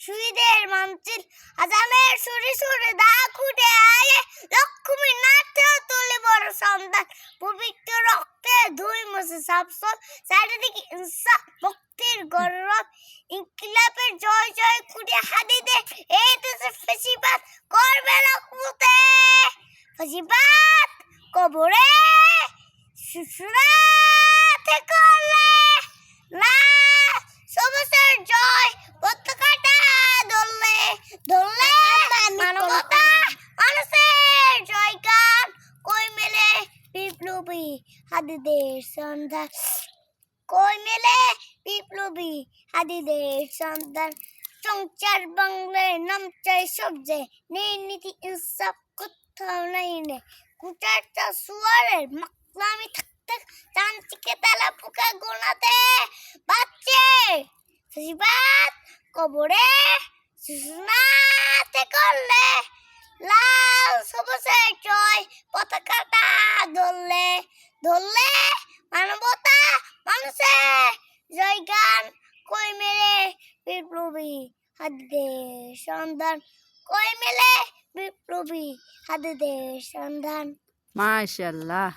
সুবিধের মানচিল আজানের সুরে সুরে দা খুঁটে আয়ে লক্ষ্মী নাথে তুলে বড় সন্তান পবিত্র রক্তে ধুই মুছে সাফসল চারিদিকে ইনসাফ মুক্তির গৌরব ইনকিলাবের জয় জয় খুঁটে হাদি দে এই দেশে ফেসিবাদ করবে রক্মতে ফেসিবাদ কবরে সুসুরাতে করলে না সবুজের জয় পতাকাটা ধরলে ধরলে মানবতা মানুষের জয়গান কই মেলে বিপ্লবী হাদিদের সন্ধান কই মেলে বিপ্লবী হাদিদের সন্ধান সংচার বাংলায় নাম চাই সবজে নেই নীতি ইনসাফ কোথাও নাই নে কুটারটা সুয়ারের মাকলামি থাকতে চাঞ্চিকে তালা পোকা গোনাতে বাচ্চে ফেসিবাদ কবরে সুসুনাতে করলে লাল সবুজের জয় পতাকাটা ধরলে ধরলে মানবতা মানুষের জয়গান কই মেলে বিপ্লবী হাদিদের সন্ধান কই মেলে বিপ্লবী হাদিদের সন্ধান মাশাআল্লাহ।